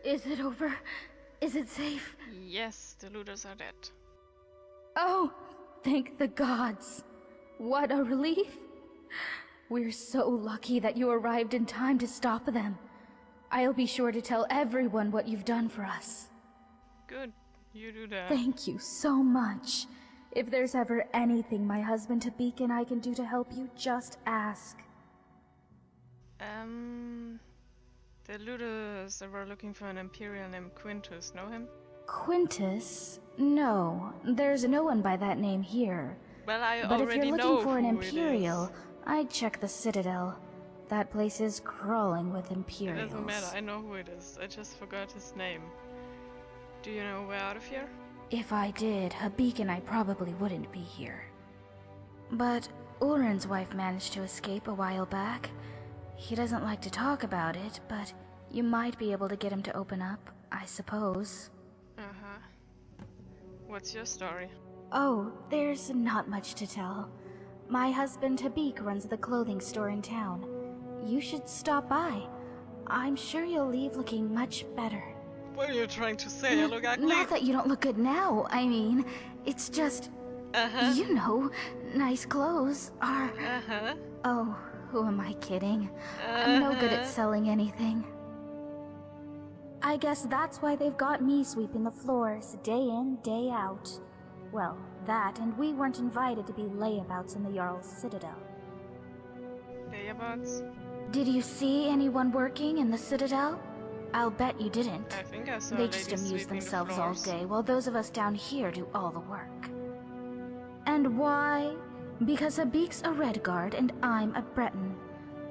Is it over? Is it safe? Yes, the looters are dead. Oh, thank the gods. What a relief. We're so lucky that you arrived in time to stop them. I'll be sure to tell everyone what you've done for us. Good, you do that. Thank you so much. If there's ever anything my husband Tabik and I can do to help you, just ask. The looters were looking for an Imperial named Quintus. Know him? Quintus? No, there's no one by that name here. Well, I But if already you're know looking for an who it Imperial, is. I'd check the Citadel. That place is crawling with Imperials. It doesn't matter, I know who it is. I just forgot his name. Do you know we're out of here? If I did, Habik and I probably wouldn't be here. But Urin's wife managed to escape a while back. He doesn't like to talk about it, but you might be able to get him to open up, I suppose. Uh-huh. What's your story? Oh, there's not much to tell. My husband Habik runs the clothing store in town. You should stop by. I'm sure you'll leave looking much better. What are you trying to say? I look ugly? Not that you don't look good now, I mean, it's just... You know, nice clothes are... Oh, who am I kidding? I'm no good at selling anything. I guess that's why they've got me sweeping the floors, day in, day out. Well, that, and we weren't invited to be layabouts in the Jarl's Citadel. Layabouts? Did you see anyone working in the Citadel? I'll bet you didn't. I think I saw They a just lady amuse sweeping the themselves all floors. day while those of us down here do all the work. And why? Because Habik's a Redguard and I'm a Breton.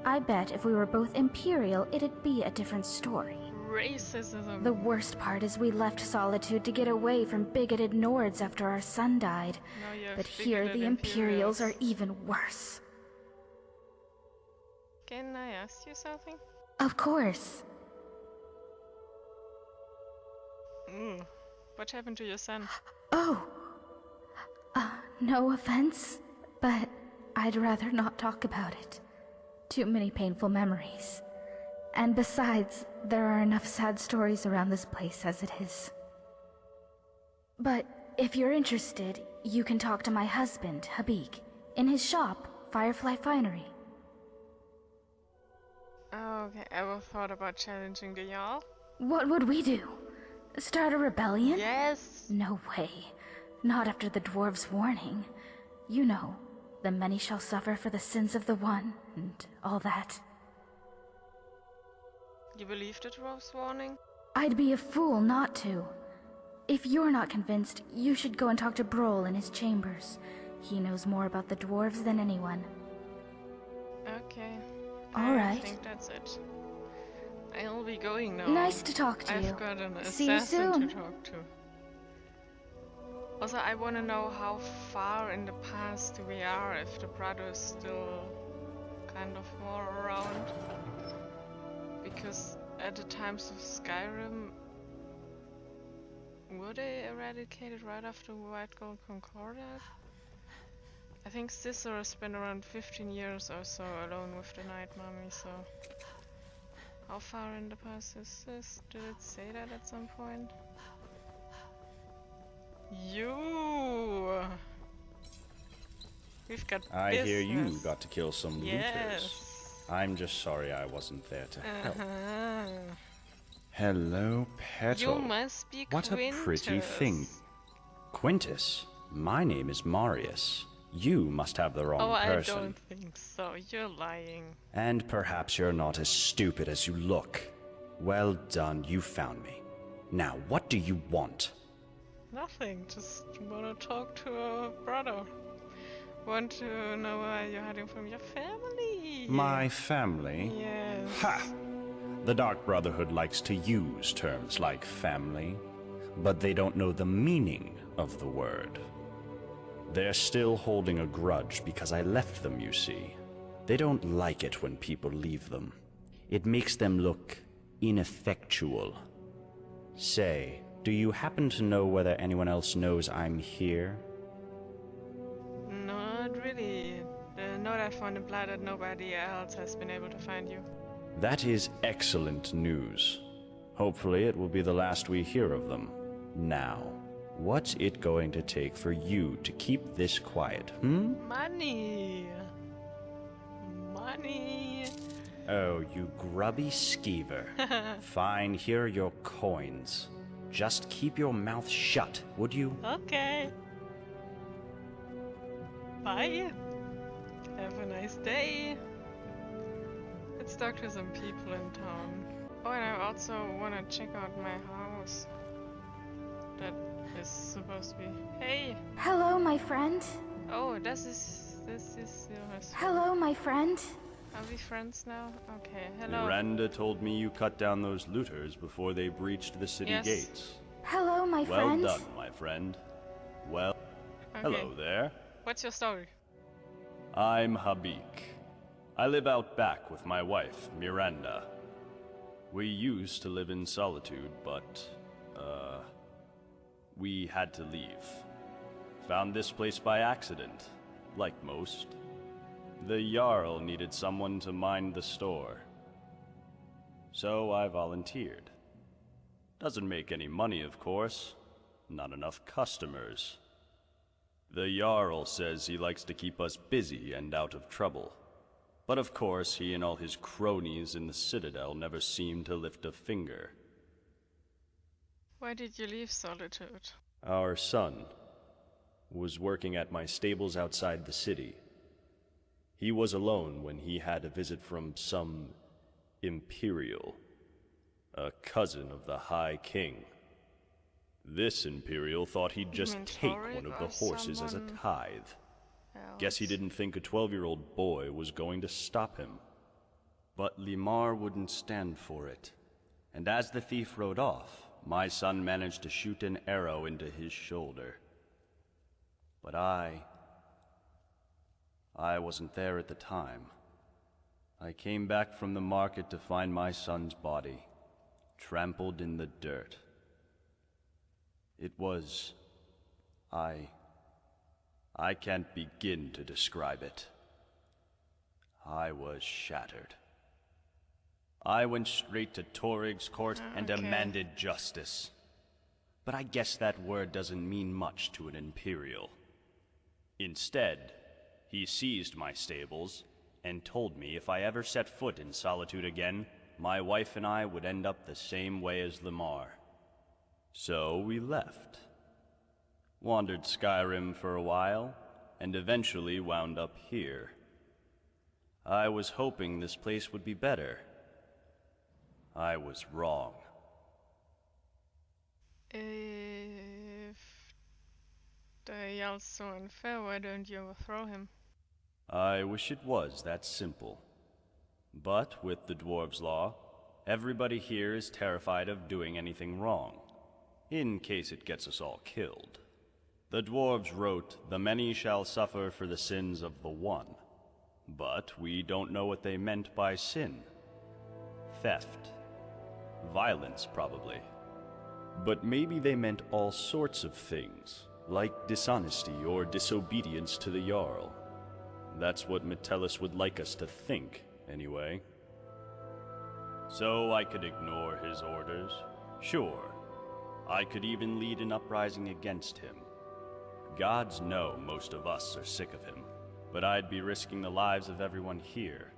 I bet if we were both Imperial, it'd be a different story. Racism. The worst part is we left Solitude to get away from bigoted Nords after our son died. Now you have But here bigoted the Imperials are Imperials. even worse. Can I ask you something? Of course. What happened to your son? Oh. No offense, but I'd rather not talk about it. Too many painful memories. And besides, there are enough sad stories around this place as it is. But if you're interested, you can talk to my husband, Habik, in his shop, Firefly Finery. Oh, okay. Ever thought about challenging the Jarl? What would we do? Start a rebellion? Yes! No way. Not after the dwarves' warning. You know, the many shall suffer for the sins of the one, and all that. You believe the dwarf's warning? I'd be a fool not to. If you're not convinced, you should go and talk to Broll in his chambers. He knows more about the dwarves than anyone. Okay. All I right. think that's it. I'll be going now. Nice to talk to you. I've got an See you assassin soon. to talk to. Also, I want to know how far in the past we are, if the Brother is still kind of more around. Because at the times of Skyrim, were they eradicated right after White Gold Concordat? I think Cicero spent around 15 years or so alone with the Night Mummy, so... How far in the past is this? Did it say that at some point? You! We've got I hear you business. got to kill some looters. Yes. I'm just sorry I wasn't there to help. Uh-huh. Hello, Petal. You must be What a pretty Quintus. thing. Quintus, my name is Marius. You must have the wrong Oh, person. I don't think so. You're lying. And perhaps you're not as stupid as you look. Well done, you found me. Now, what do you want? Nothing. Just want to talk to a brother. Want to know why you're hiding from your family. My family? Yes. Ha! The Dark Brotherhood likes to use terms like family, but they don't know the meaning of the word. They're still holding a grudge because I left them, you see. They don't like it when people leave them. It makes them look ineffectual. Say, do you happen to know whether anyone else knows I'm here? Not really. The note I found implied that nobody else has been able to find you. That is excellent news. Hopefully it will be the last we hear of them. Now, what's it going to take for you to keep this quiet, Money! Money! Oh, you grubby skeever. Fine, here are your coins. Just keep your mouth shut, would you? Okay. Bye. Have a nice day. Let's talk to some people in town. Oh, and I also want to check out my house. That is supposed to be... Hey! Hello, my friend. Oh, this is yours. Hello, my friend. Are we friends now? Okay, hello. Miranda told me you cut down those looters before they breached the city Yes. gates. Hello, my Well friend. done, my friend. Well, Okay. hello there. What's your story? I'm Habik. I live out back with my wife, Miranda. We used to live in solitude, but, we had to leave. Found this place by accident, like most. The Jarl needed someone to mind the store. So I volunteered. Doesn't make any money, of course. Not enough customers. The Jarl says he likes to keep us busy and out of trouble. But of course, he and all his cronies in the Citadel never seem to lift a finger. Why did you leave Solitude? Our son was working at my stables outside the city. He was alone when he had a visit from some Imperial, a cousin of the High King. This Imperial thought he'd just take one of the horses as a tithe. Guess he didn't think a 12-year-old boy was going to stop him. But Limar wouldn't stand for it. And as the thief rode off, my son managed to shoot an arrow into his shoulder. But I wasn't there at the time. I came back from the market to find my son's body, trampled in the dirt. It was... I can't begin to describe it. I was shattered. I went straight to Torig's court and demanded justice. But I guess that word doesn't mean much to an Imperial. Instead, he seized my stables and told me if I ever set foot in Solitude again, my wife and I would end up the same way as Limar. So we left. Wandered Skyrim for a while, and eventually wound up here. I was hoping this place would be better. I was wrong. If the Jarl's so unfair, why don't you overthrow him? I wish it was that simple. But with the dwarves' law, everybody here is terrified of doing anything wrong, in case it gets us all killed. The dwarves wrote, "The many shall suffer for the sins of the one." But we don't know what they meant by sin. Theft. Violence, probably. But maybe they meant all sorts of things, like dishonesty or disobedience to the Jarl. That's what Metellus would like us to think, anyway. So I could ignore his orders. Sure. I could even lead an uprising against him. Gods know most of us are sick of him, but I'd be risking the lives of everyone here,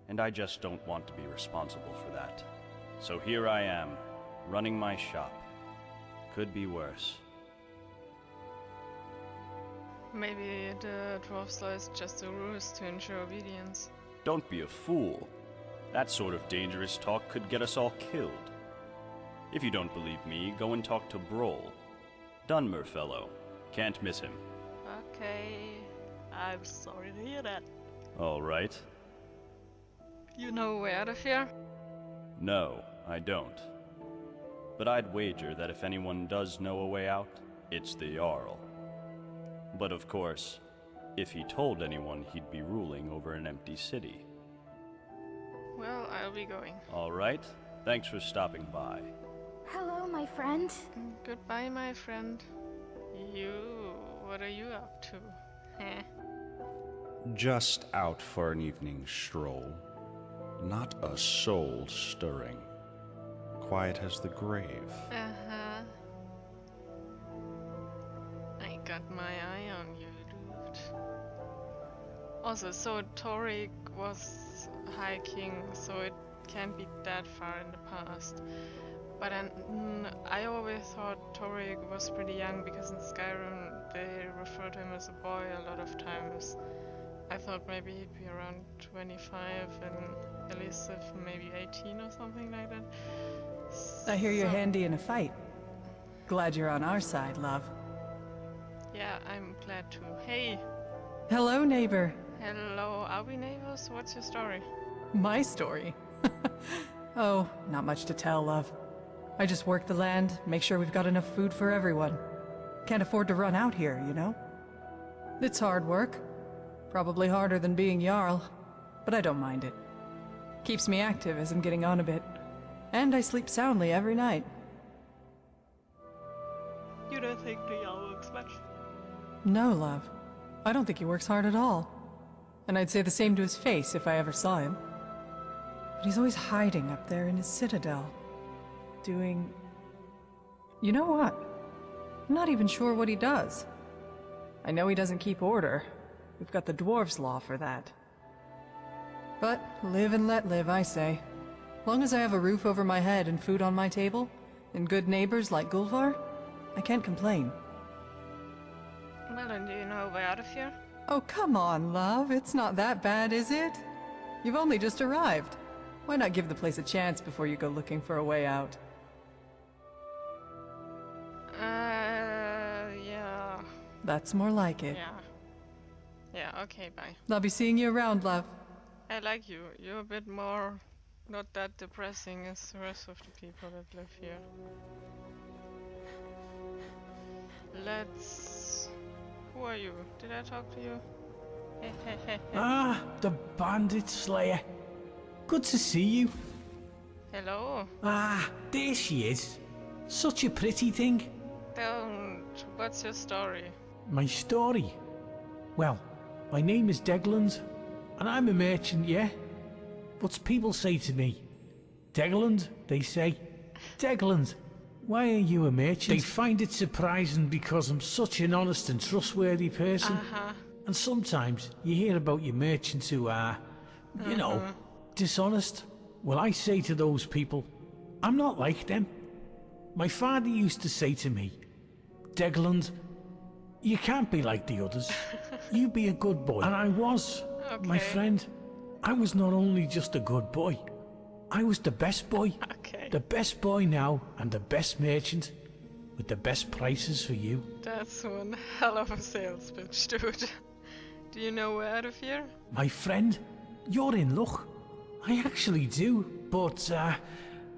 and I just don't want to be responsible for that. So here I am, running my shop. Could be worse. Maybe the dwarf's law is just a ruse to ensure obedience. Don't be a fool. That sort of dangerous talk could get us all killed. If you don't believe me, go and talk to Broll. Dunmer fellow. Can't miss him. Okay, I'm sorry to hear that. All right. You know a way out of here? No, I don't. But I'd wager that if anyone does know a way out, it's the Jarl. But of course, if he told anyone, he'd be ruling over an empty city. Well, I'll be going. All right. Thanks for stopping by. Hello, my friend. Goodbye, my friend. What are you up to? Heh. Just out for an evening stroll. Not a soul stirring. quiet as the grave. Uh-huh. I got my eye on you, dude. Also, so Torik was High King, so it can't be that far in the past. But I always thought Torik was pretty young because in Skyrim they refer to him as a boy a lot of times. I thought maybe he'd be around 25 and Elisif maybe 18 or something like that. I hear you're handy in a fight. Glad you're on our side, love. Yeah, I'm glad to. Hey! Hello, neighbor. Hello, are we neighbors? What's your story? My story? Oh, not much to tell, love. I just work the land, make sure we've got enough food for everyone. Can't afford to run out here, you know? It's hard work. Probably harder than being Jarl, but I don't mind it. Keeps me active as I'm getting on a bit. And I sleep soundly every night. You don't think the Jarl works much? No, love. I don't think he works hard at all. And I'd say the same to his face if I ever saw him. But he's always hiding up there in his citadel. Doing... You know what? I'm not even sure what he does. I know he doesn't keep order. We've got the dwarves' law for that. But live and let live, I say. Long as I have a roof over my head and food on my table, and good neighbors like Gulvar, I can't complain. Well, and do you know a way out of here? Oh, come on, love. It's not that bad, is it? You've only just arrived. Why not give the place a chance before you go looking for a way out? Yeah. That's more like it. Yeah. Yeah, okay, bye. I'll be seeing you around, love. I like you. You're a bit more not that depressing as the rest of the people that live here. Let's... Who are you? Did I talk to you? Ah, the bandit slayer. Good to see you. Hello? Ah, there she is. Such a pretty thing. Don't. What's your story? My story? Well, my name is Degland, and I'm a merchant, yeah? But people say to me, Degland, they say, Degland, why are you a merchant? They find it surprising because I'm such an honest and trustworthy person. And sometimes you hear about your merchants who are, you know, dishonest. Well, I say to those people, I'm not like them. My father used to say to me, Degland, you can't be like the others. You be a good boy. And I was, my friend. I was not only just a good boy, I was the best boy. The best boy now and the best merchant with the best prices for you. That's one hell of a sales pitch, dude. Do you know where out of here? My friend, you're in luck. I actually do, but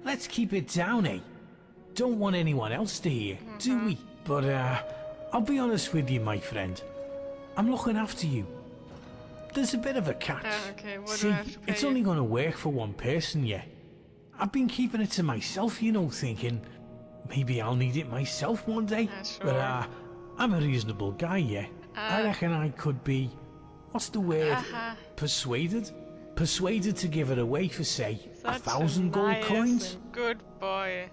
let's keep it down, eh? Don't want anyone else to hear, do we? But I'll be honest with you, my friend. I'm looking after you. There's a bit of a catch. Okay, what See, do I have to pay it's you? only gonna work for one person, yeah. I've been keeping it to myself, you know, thinking maybe I'll need it myself one day. Sure. But I'm a reasonable guy, yeah. I reckon I could be, what's the word? Persuaded? Persuaded to give it away for, say, Such 1,000 gold nice coins? and good boy.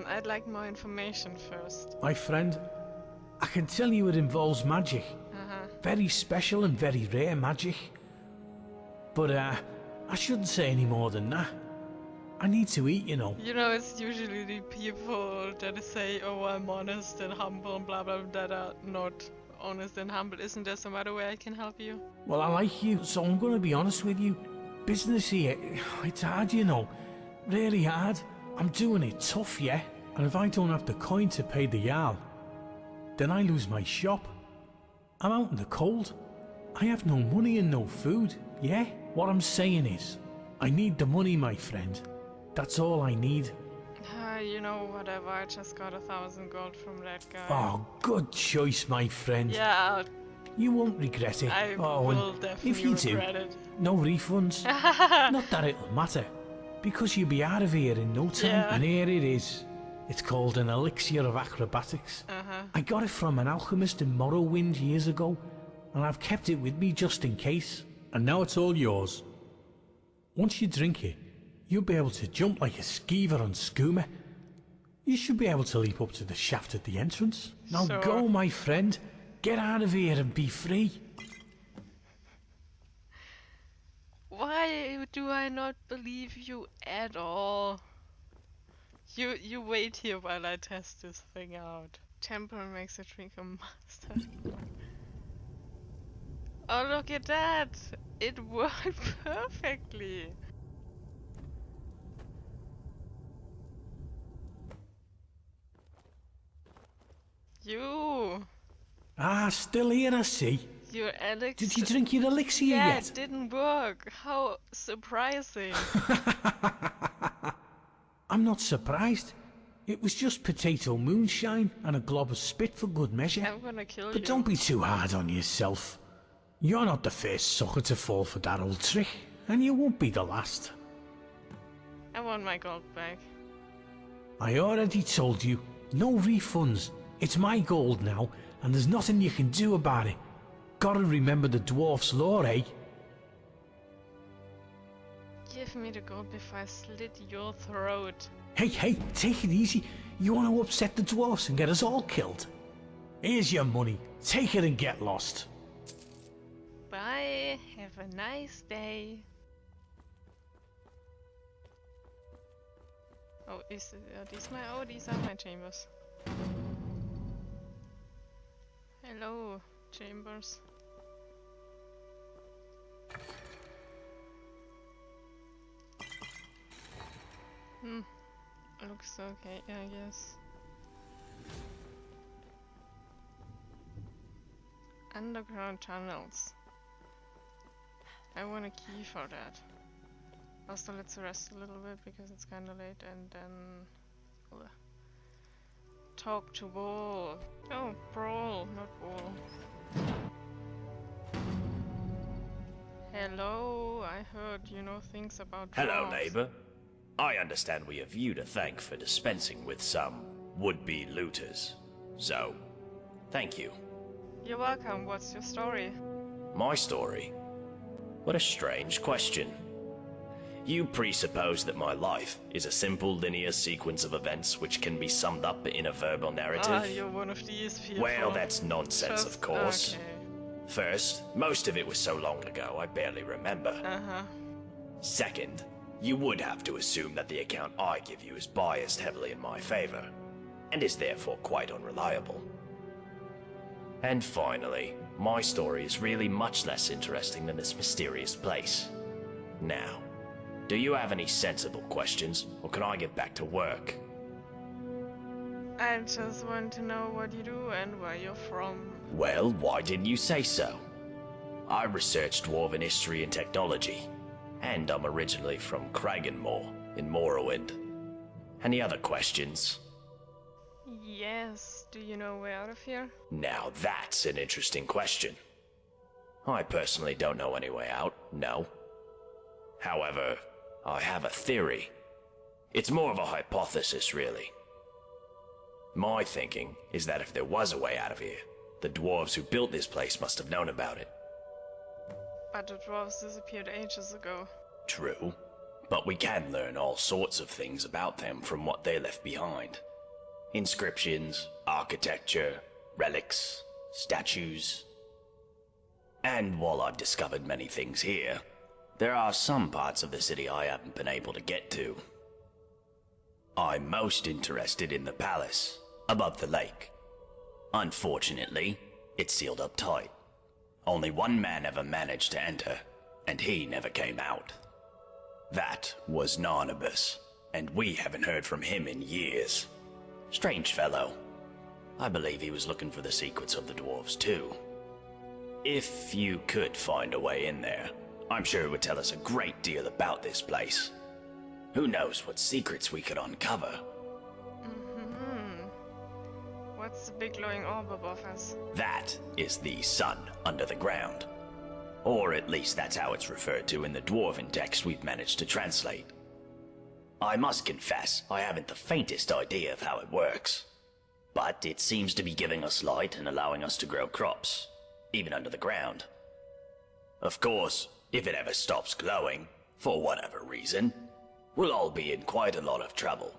I'd like more information first. My friend, I can tell you it involves magic. Very special and very rare magic. But I shouldn't say any more than that. I need to eat, you know. You know, it's usually the people that say, oh, I'm honest and humble and blah blah blah, that are not honest and humble. Isn't there some other way I can help you? Well, I like you, so I'm gonna be honest with you. Business here, it's hard, you know. Really hard. I'm doing it tough, yeah? And if I don't have the coin to pay the Jarl, then I lose my shop. I'm out in the cold. I have no money and no food, yeah? What I'm saying is, I need the money, my friend. That's all I need. You know, whatever, I just got 1,000 gold from that guy. Oh, good choice, my friend. Yeah, You won't regret it. I oh, will and definitely if you do, regret it. no refunds. Not that it'll matter, because you'll be out of here in no time. Yeah. And here it is. It's called an elixir of acrobatics. I got it from an alchemist in Morrowind years ago, and I've kept it with me just in case. And now it's all yours. Once you drink it, you'll be able to jump like a skeever on skooma. You should be able to leap up to the shaft at the entrance. Now Sure. go, my friend. Get out of here and be free. Why do I not believe you at all? You wait here while I test this thing out. Temple makes a drink a master. Oh, look at that! It worked perfectly! You! Ah, still here, I see. Your elixir. Did you drink your elixir Yeah, yet? it didn't work. How surprising. I'm not surprised. It was just potato moonshine and a glob of spit for good measure. I'm gonna kill you. But don't be too hard on yourself. You're not the first sucker to fall for that old trick, and you won't be the last. I want my gold back. I already told you, no refunds. It's my gold now, and there's nothing you can do about it. Gotta remember the dwarf's law, eh? Give me the gold before I slit your throat. Hey, take it easy. You want to upset the dwarfs and get us all killed? Here's your money. Take it and get lost. Bye. Have a nice day. Oh, these are my chambers. Hello, chambers. Looks okay, I guess. Underground tunnels. I want a key for that. Also, let's rest a little bit because it's kinda late, and then talk to Wall. Oh, Brawl, not Wall. Hello, I heard you know things about Hello, dwarves. neighbor. I understand we have you to thank for dispensing with some would-be looters. So, thank you. You're welcome. What's your story? My story? What a strange question. You presuppose that my life is a simple linear sequence of events which can be summed up in a verbal narrative? Ah, you're one of these people. Well, that's nonsense, of course. Okay. First, most of it was so long ago I barely remember. Uh-huh. Second, you would have to assume that the account I give you is biased heavily in my favor, and is therefore quite unreliable. And finally, my story is really much less interesting than this mysterious place. Now, do you have any sensible questions, or can I get back to work? I just want to know what you do and where you're from. Well, why didn't you say so? I researched Dwarven history and technology, and I'm originally from Kragenmoor in Morrowind. Any other questions? Yes. Do you know a way out of here? Now that's an interesting question. I personally don't know any way out, no. However, I have a theory. It's more of a hypothesis, really. My thinking is that if there was a way out of here, the dwarves who built this place must have known about it. But the dwarves disappeared ages ago. True, but we can learn all sorts of things about them from what they left behind. Inscriptions, architecture, relics, statues. And while I've discovered many things here, there are some parts of the city I haven't been able to get to. I'm most interested in the palace, above the lake. Unfortunately, it's sealed up tight. Only one man ever managed to enter, and he never came out. That was Narnabas, and we haven't heard from him in years. Strange fellow. I believe he was looking for the secrets of the dwarves too. If you could find a way in there, I'm sure it would tell us a great deal about this place. Who knows what secrets we could uncover? What's the big glowing orb above us? That is the sun under the ground. Or at least that's how it's referred to in the dwarven text we've managed to translate. I must confess, I haven't the faintest idea of how it works. But it seems to be giving us light and allowing us to grow crops, even under the ground. Of course, if it ever stops glowing, For whatever reason, we'll all be in quite a lot of trouble.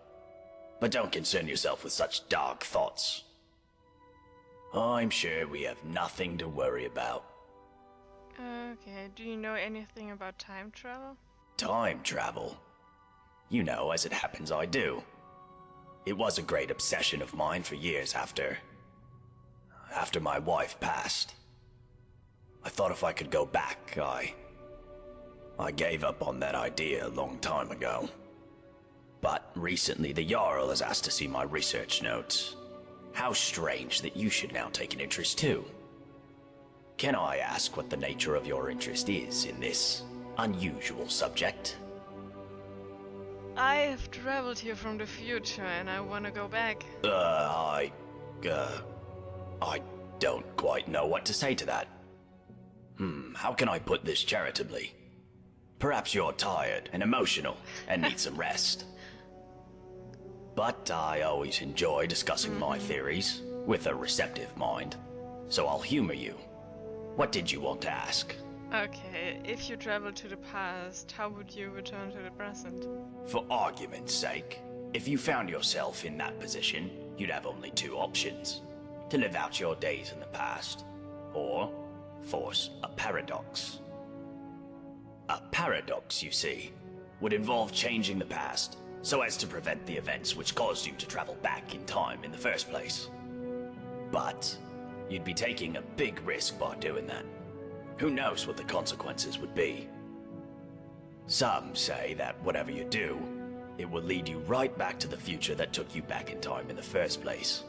But don't concern yourself with such dark thoughts. I'm sure we have nothing to worry about. Okay, do you know anything about time travel? Time travel? You know, as it happens, I do. It was a great obsession of mine for years after my wife passed. I thought if I could go back, I gave up on that idea a long time ago. But recently the Jarl has asked to see my research notes. How strange that you should now take an interest too. Can I ask what the nature of your interest is in this unusual subject? I have traveled here from the future and I want to go back. I don't quite know what to say to that. How can I put this charitably? Perhaps you're tired and emotional and need some rest. But I always enjoy discussing my theories with a receptive mind, so I'll humor you. What did you want to ask? Okay, if you travel to the past, how would you return to the present? For argument's sake, if you found yourself in that position, you'd have only two options. To live out your days in the past, or force a paradox. A paradox, you see, would involve changing the past so as to prevent the events which caused you to travel back in time in the first place. But you'd be taking a big risk by doing that. Who knows what the consequences would be? Some say that whatever you do, it will lead you right back to the future that took you back in time in the first place.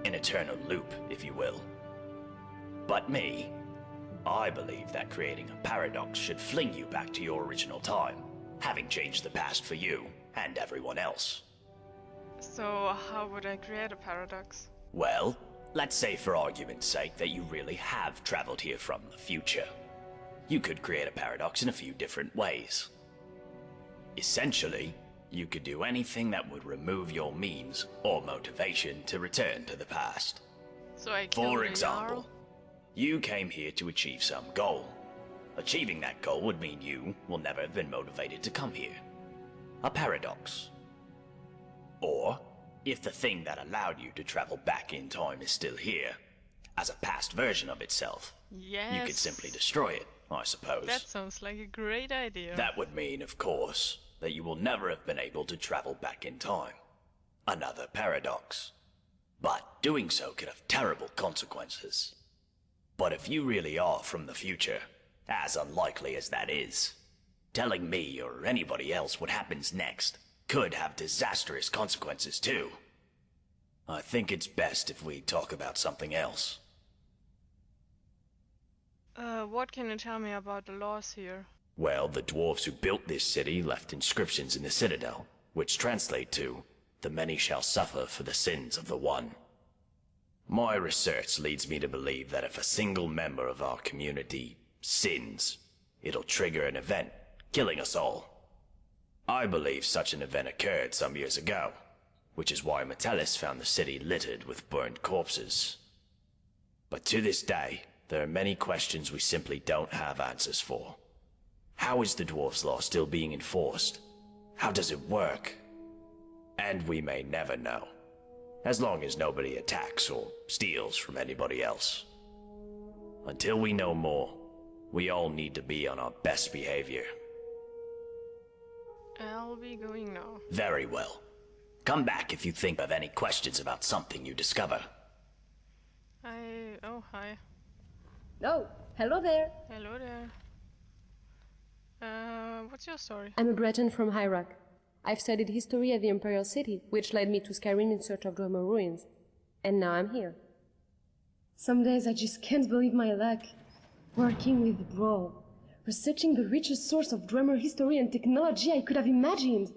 An eternal loop, if you will. But me, I believe that creating a paradox should fling you back to your original time, having changed the past for you and everyone else. So how would I create a paradox? Well, let's say for argument's sake that you really have traveled here from the future. You could create a paradox in a few different ways. Essentially, you could do anything that would remove your means or motivation to return to the past. So I kill For the example, Jarl? you came here to achieve some goal. Achieving that goal would mean you will never have been motivated to come here. A paradox. Or, if the thing that allowed you to travel back in time is still here, as a past version of itself, Yes. you could simply destroy it, I suppose. That sounds like a great idea. That would mean, of course, that you will never have been able to travel back in time. Another paradox. But doing so could have terrible consequences. But if you really are from the future, as unlikely as that is, telling me or anybody else what happens next could have disastrous consequences too. I think it's best if we talk about something else. What can you tell me about the laws here? Well, the dwarves who built this city left inscriptions in the citadel, which translate to, "The many shall suffer for the sins of the one." My research leads me to believe that if a single member of our community sins, it'll trigger an event, killing us all. I believe such an event occurred some years ago, which is why Metellus found the city littered with burned corpses. But to this day, there are many questions we simply don't have answers for. How is the dwarves' law still being enforced? How does it work? And we may never know, as long as nobody attacks or steals from anybody else. Until we know more, we all need to be on our best behavior. I'll be going now. Very well. Come back if you think of any questions about something you discover. Oh, hi. Oh, hello there. Hello there. What's your story? I'm a Breton from High Rock. I've studied history at the Imperial City, which led me to Skyrim in search of Dwemer ruins. And now I'm here. Some days I just can't believe my luck. Working with Brawl, researching the richest source of Dwemer history and technology I could have imagined.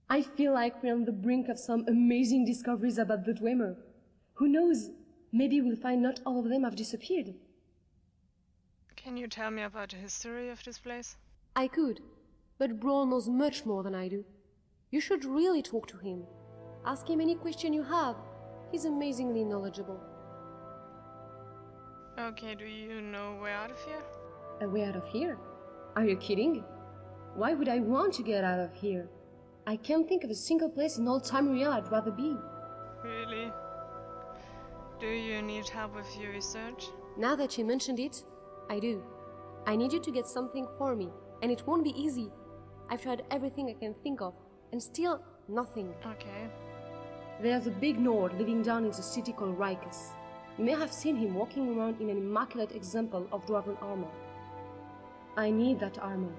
I feel like we're on the brink of some amazing discoveries about the Dwemer. Who knows? Maybe we'll find not all of them have disappeared. Can you tell me about the history of this place? I could, but Brawl knows much more than I do. You should really talk to him. Ask him any question you have. He's amazingly knowledgeable. Okay, do you know a way out of here? A way out of here? Are you kidding? Why would I want to get out of here? I can't think of a single place in old Tamriel I'd rather be. Really? Do you need help with your research? Now that you mentioned it, I do. I need you to get something for me, and it won't be easy. I've tried everything I can think of, and still nothing. Okay. There's a big Nord living down in the city called Rikus. You may have seen him walking around in an immaculate example of dwarven armor. I need that armor.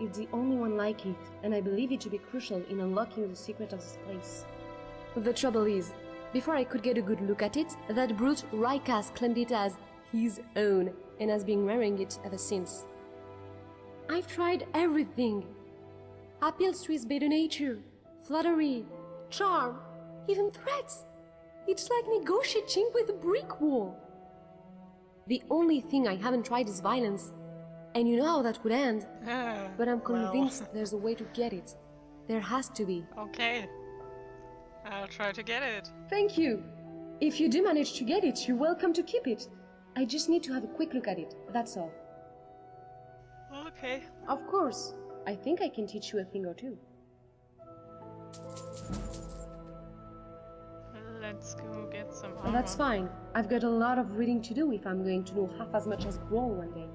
It's the only one like it, and I believe it to be crucial in unlocking the secret of this place. The trouble is, before I could get a good look at it, that brute Rikas claimed it as his own, and has been wearing it ever since. I've tried everything. Appeals to his better nature, flattery, charm, even threats. It's like negotiating with a brick wall. The only thing I haven't tried is violence, and you know how that would end. But I'm convinced there's a way to get it. There has to be. Okay. I'll try to get it. Thank you. If you do manage to get it, you're welcome to keep it. I just need to have a quick look at it, that's all. Okay. Of course. I think I can teach you a thing or two. Let's go get some armor. Well, that's fine. I've got a lot of reading to do if I'm going to know half as much as Brawl one day.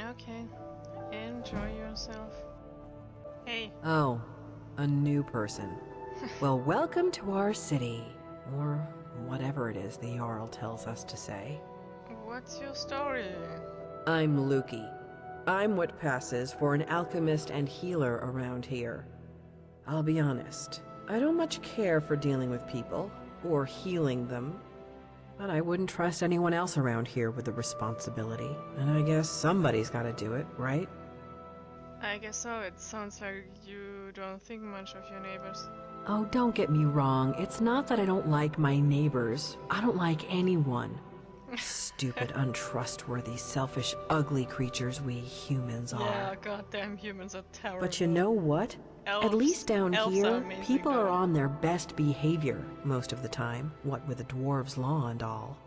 Okay. Enjoy yourself. Hey. Oh, a new person. Well, welcome to our city. Or whatever it is the Jarl tells us to say. What's your story? I'm Luki. I'm what passes for an alchemist and healer around here. I'll be honest, I don't much care for dealing with people, or healing them. But I wouldn't trust anyone else around here with the responsibility, and I guess somebody's gotta do it, right? I guess so. It sounds like you don't think much of your neighbors. Oh, don't get me wrong, it's not that I don't like my neighbors. I don't like anyone. Stupid, untrustworthy, selfish, ugly creatures we humans are. Yeah, goddamn humans are terrible. But you know what? At least down elves here, are amazing, people are though. on their best behavior most of the time, what with the dwarves' law and all.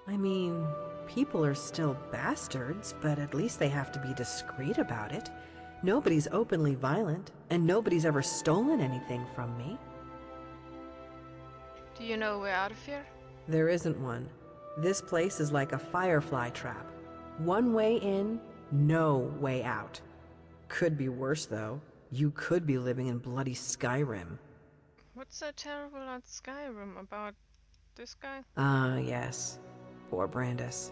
I mean, people are still bastards, but at least they have to be discreet about it. Nobody's openly violent, and nobody's ever stolen anything from me. Do you know a way out of here? There isn't one. This place is like a firefly trap. One way in, no way out. Could be worse, though. You could be living in bloody Skyrim. What's so terrible at Skyrim about this guy? Ah, yes. Poor Brandis.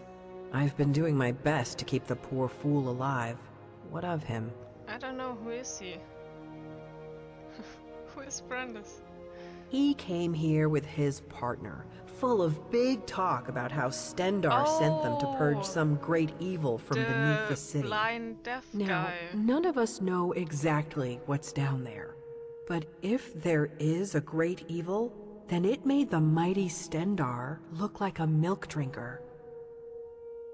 I've been doing my best to keep the poor fool alive. What of him? I don't know. Who is he? Who is Brandis? He came here with his partner, full of big talk about how Stendar sent them to purge some great evil from beneath the city. Blind deaf Now, guy. none of us know exactly what's down there. But if there is a great evil, then it made the mighty Stendar look like a milk drinker.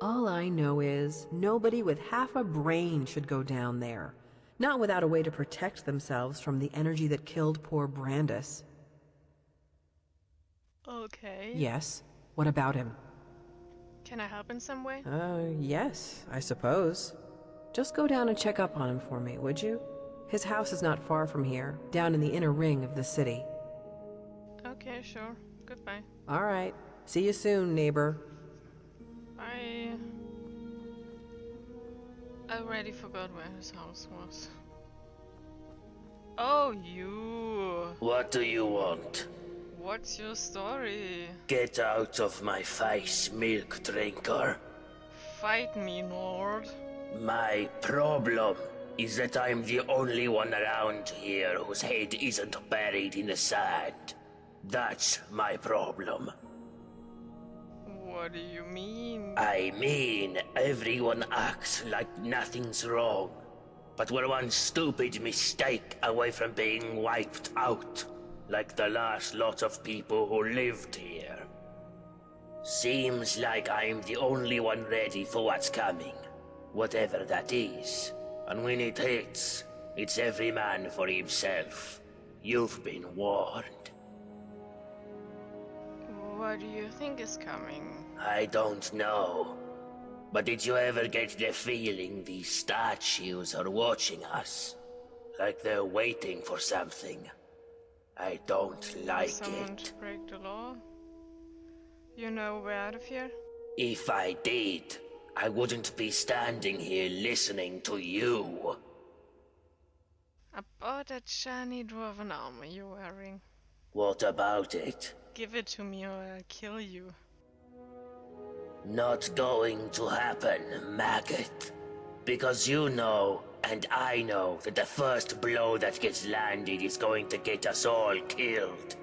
All I know is nobody with half a brain should go down there. Not without a way to protect themselves from the energy that killed poor Brandis. Okay. Yes. What about him? Can I help in some way? Yes, I suppose. Just go down and check up on him for me, would you? His house is not far from here, down in the inner ring of the city. Okay, sure. Goodbye. All right. See you soon, neighbor. I already forgot where his house was. Oh, you. What do you want? What's your story? Get out of my face, milk drinker. Fight me, Nord. My problem is that I'm the only one around here whose head isn't buried in the sand. That's my problem. What do you mean? I mean, everyone acts like nothing's wrong. But we're one stupid mistake away from being wiped out. Like the last lot of people who lived here. Seems like I'm the only one ready for what's coming. Whatever that is. And when it hits, it's every man for himself. You've been warned. What do you think is coming? I don't know. But did you ever get the feeling these statues are watching us? Like they're waiting for something? I don't like Someone it. to break the law? You know we're out of here? If I did, I wouldn't be standing here listening to you. About that shiny dwarven armor you're wearing. What about it? Give it to me or I'll kill you. Not going to happen, maggot. Because you know, and I know, that the first blow that gets landed is going to get us all killed.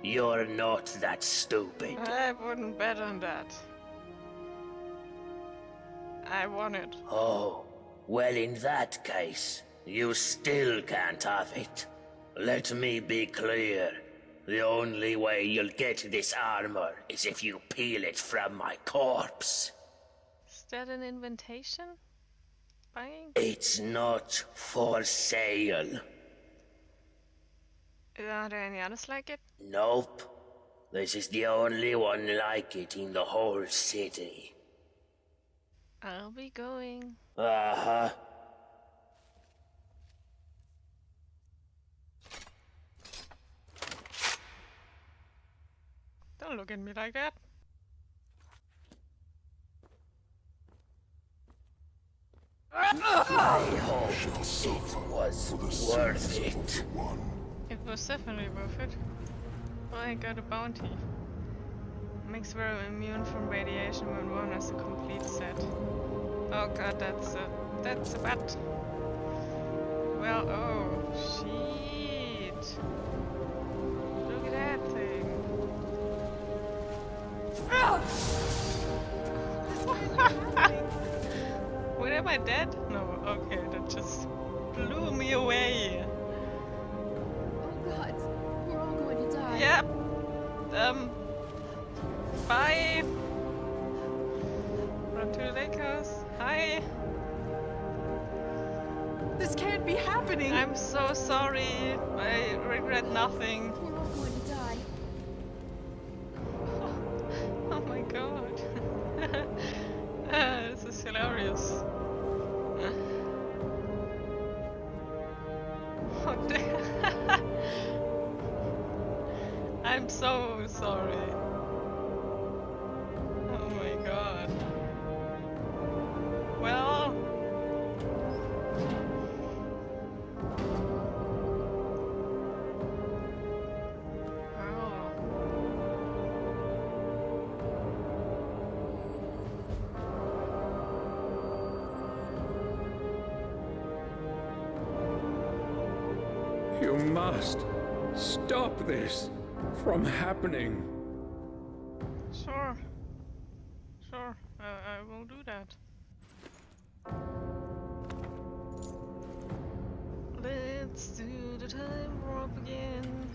You're not that stupid. I wouldn't bet on that. I want it. Oh, well in that case, you still can't have it. Let me be clear. The only way you'll get this armor is if you peel it from my corpse. Is that an invitation? Buying? It's not for sale. Are there any others like it? Nope. This is the only one like it in the whole city. I'll be going. Uh-huh. Don't look at me like that. I hope it was worth it. It was definitely worth it. I got a bounty. Makes Vero immune from radiation when one has a complete set. Oh god, that's a bat. Well, oh, shit. Look at that thing. Wait, am I dead? No, okay, that just blew me away. Oh god, we're all going to die. Yep. Bye. Run to the lake house. Hi. This can't be happening! I'm so sorry. I regret nothing. We're all going to die. Oh my god. This is hilarious. Oh damn. I'm so sorry. Oh my god. Well. You must stop this from happening. Sure. Sure. I will do that. Let's do the time warp again.